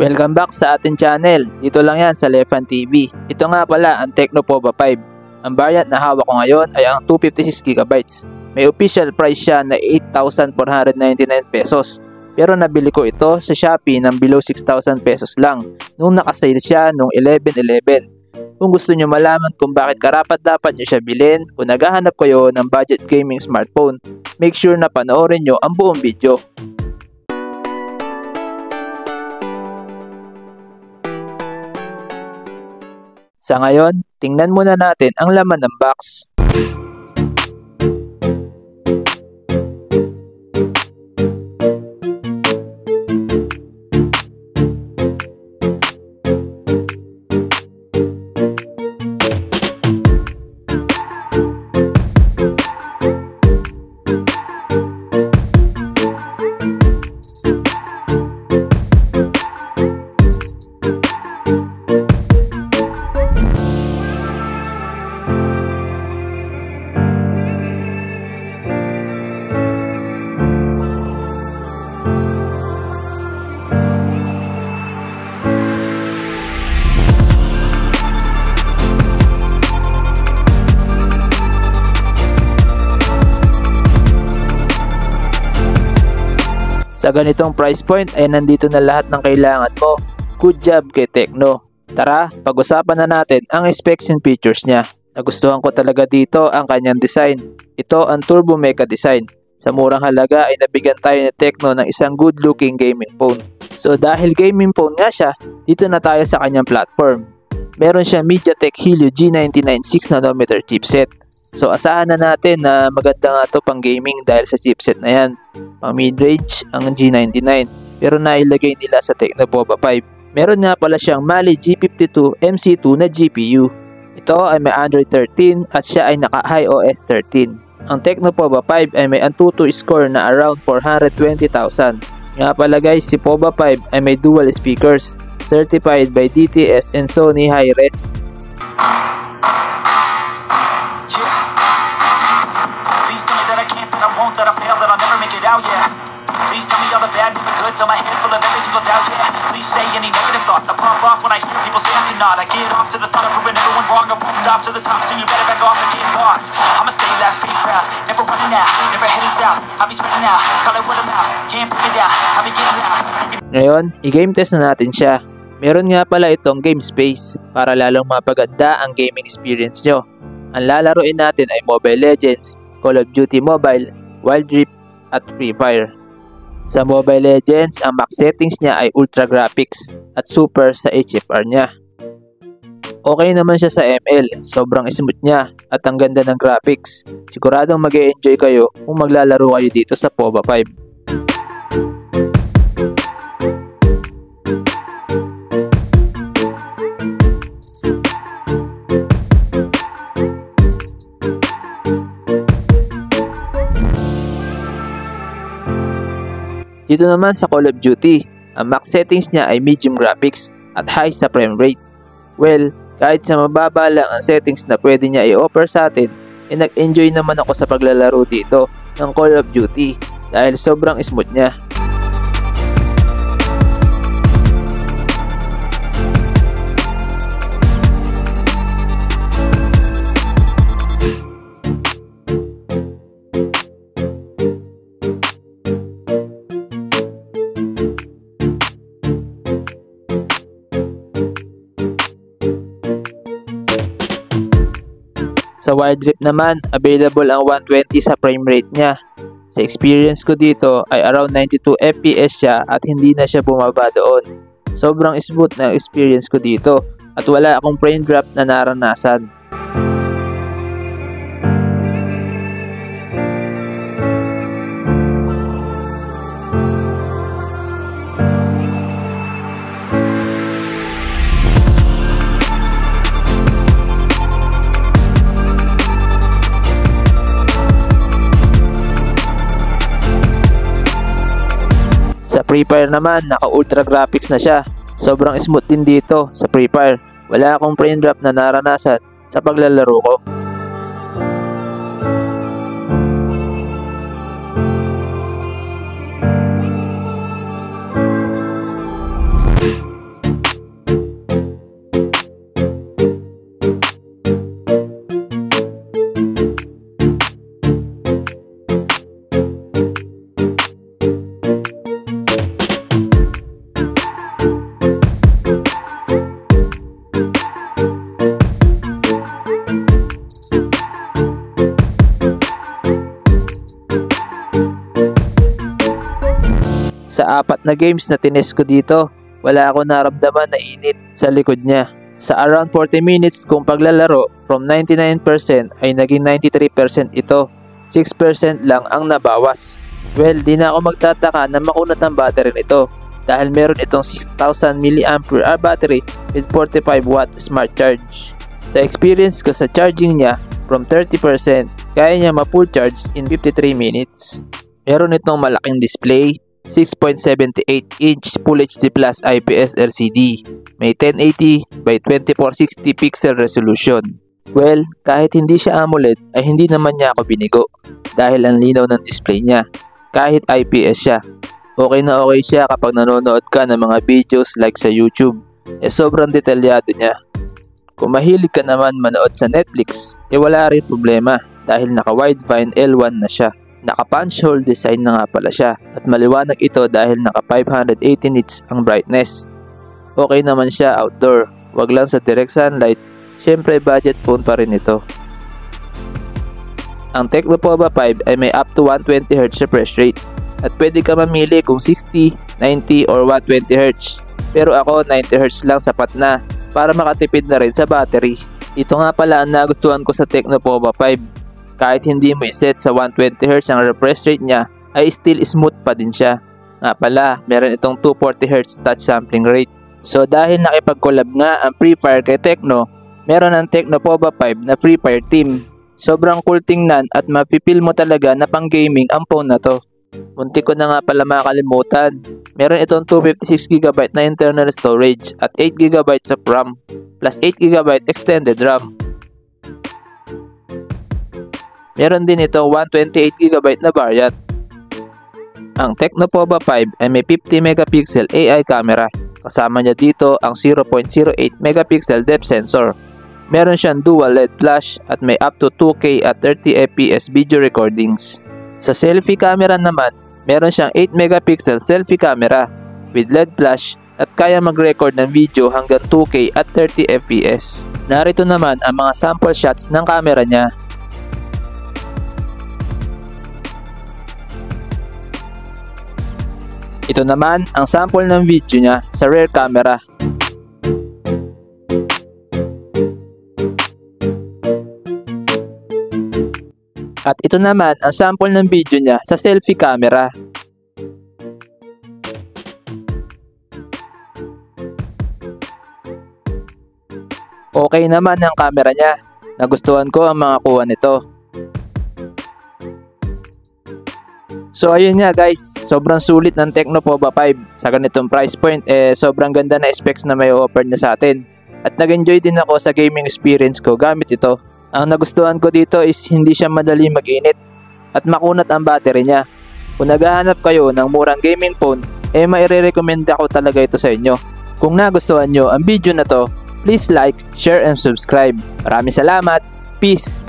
Welcome back sa ating channel. Dito lang yan sa Lefan TV. Ito nga pala ang Tecno Pova 5. Ang variant na hawak ko ngayon ay ang 256GB. May official price siya na 8,499 pesos. Pero nabili ko ito sa Shopee ng below 6,000 pesos lang nung nakasale siya nung 11/11. Kung gusto nyo malaman kung bakit karapat-dapat nyo siya bilhin, kung naghahanap kayo ng budget gaming smartphone, make sure na panoorin nyo ang buong video. Sa ngayon, tingnan muna natin ang laman ng box. Sa ganitong price point ay nandito na lahat ng kailangan mo. Good job kay Tecno. Tara, pag-usapan na natin ang specs and features niya. Nagustuhan ko talaga dito ang kanyang design. Ito ang Turbo Mecha design. Sa murang halaga ay nabigyan tayo ni Tecno ng isang good looking gaming phone. So dahil gaming phone nga siya, dito na tayo sa kanyang platform. Meron siyang MediaTek Helio G99 6nm chipset. So asahan na natin na maganda nga to pang gaming dahil sa chipset na yan. Pang mid-range ang G99 pero nailagay nila sa Tecno Pova 5. Meron nga pala siyang Mali G52 MC2 na GPU. Ito ay may Android 13 at siya ay naka iOS 13. Ang Tecno Pova 5 ay may Antutu score na around 420,000. Nga pala guys, si Pova 5 ay may dual speakers, certified by DTS and Sony Hi-Res. That I failed, that I'll never make it out, yeah. Please tell me all the bad, never good. Fill my head full of every single doubt, yeah. Please say any negative thoughts. I pop off when I hear people say I cannot. I get off to the thought of proving everyone wrong. I won't stop to the top, so you better back off and get lost. I'ma stay loud, stay proud, never running out, never heading south. I'll be spreading out, call it word of mouth. Can't put me down, I'll be getting loud. Ngayon, i-game test na natin siya. Meron nga pala itong game space para lalong mapaganda ang gaming experience nyo. Ang lalaroin natin ay Mobile Legends, Call of Duty Mobile, Wild Rift at Free Fire. Sa Mobile Legends, ang max settings niya ay Ultra Graphics at Super sa HFR niya. Okay naman siya sa ML, sobrang smooth niya at ang ganda ng graphics. Siguradong mag-e-enjoy kayo kung maglalaro kayo dito sa Pova 5. Dito naman sa Call of Duty, ang max settings niya ay medium graphics at high sa frame rate. Well, kahit sa mababa lang ang settings na pwede niya i-offer sa atin, nag-enjoy naman ako sa paglalaro dito ng Call of Duty dahil sobrang smooth niya. Sa Wild Rift naman, available ang 120 sa frame rate niya. Sa experience ko dito ay around 92 FPS siya at hindi na siya bumaba doon. Sobrang smooth na experience ko dito at wala akong frame drop na naranasan. Sa Free Fire naman, naka Ultra Graphics na siya. Sobrang smooth din dito sa Free Fire. Wala akong frame drop na naranasan sa paglalaro ko. Sa 4 na games na tinest ko dito, wala ako naramdaman na init sa likod niya. Sa around 40 minutes kung paglalaro, from 99% ay naging 93% ito. 6% lang ang nabawas. Well, di na ako magtataka na makunat ang battery nito dahil meron itong 6,000 mAh battery with 45 watt smart charge. Sa experience ko sa charging niya, from 30%, kaya niya ma-full charge in 53 minutes. Meron itong malaking display, 6.78-inch Full HD Plus IPS LCD. May 1080 by 2460 pixel resolution. Well, kahit hindi siya AMOLED ay hindi naman niya ako binigo dahil ang linaw ng display niya. Kahit IPS siya, okay na okay siya kapag nanonood ka ng mga videos like sa YouTube. Sobrang detalyado niya. Kung mahilig ka naman manood sa Netflix, wala rin problema dahil naka Widevine L1 na siya. Naka punch hole design na nga pala siya at maliwanag ito dahil naka 580 nits ang brightness. Okay naman siya outdoor, wag lang sa direct sunlight, syempre budget phone pa rin ito. Ang Tecno Pova 5 ay may up to 120Hz refresh rate at pwede ka mamili kung 60, 90 or 120Hz. Pero ako 90Hz lang sapat na para makatipid na rin sa battery. Ito nga pala ang nagustuhan ko sa Tecno Pova 5. Kahit hindi mo iset sa 120Hz ang refresh rate niya, ay still smooth pa din siya. Nga pala, meron itong 240Hz touch sampling rate. So dahil nakipag-collab nga ang Free Fire kay Tecno, meron ang Tecno Pova 5 na Free Fire team. Sobrang cool tingnan at mapipil mo talaga na pang gaming ang phone na to. Muntik ko na nga pala makalimutan. Meron itong 256GB na internal storage at 8GB of RAM plus 8GB extended RAM. Meron din itong 128GB na variant. Ang Tecno Pova 5 ay may 50MP AI camera. Kasama niya dito ang 0.08MP depth sensor. Meron siyang dual LED flash at may up to 2K at 30fps video recordings. Sa selfie camera naman, meron siyang 8MP selfie camera with LED flash at kaya mag-record ng video hanggang 2K at 30fps. Narito naman ang mga sample shots ng camera niya. Ito naman ang sample ng video niya sa rear camera. At ito naman ang sample ng video niya sa selfie camera. Okay naman ang camera niya. Nagustuhan ko ang mga kuha nito. So ayun nga guys, sobrang sulit ng Tecno Pova 5. Sa ganitong price point, sobrang ganda na specs na may offer na sa atin. At nag-enjoy din ako sa gaming experience ko gamit ito. Ang nagustuhan ko dito is hindi siya madali mag-init at makunat ang battery niya. Kung naghahanap kayo ng murang gaming phone, maire-recommend ako talaga ito sa inyo. Kung nagustuhan nyo ang video na to, please like, share and subscribe. Maraming salamat. Peace!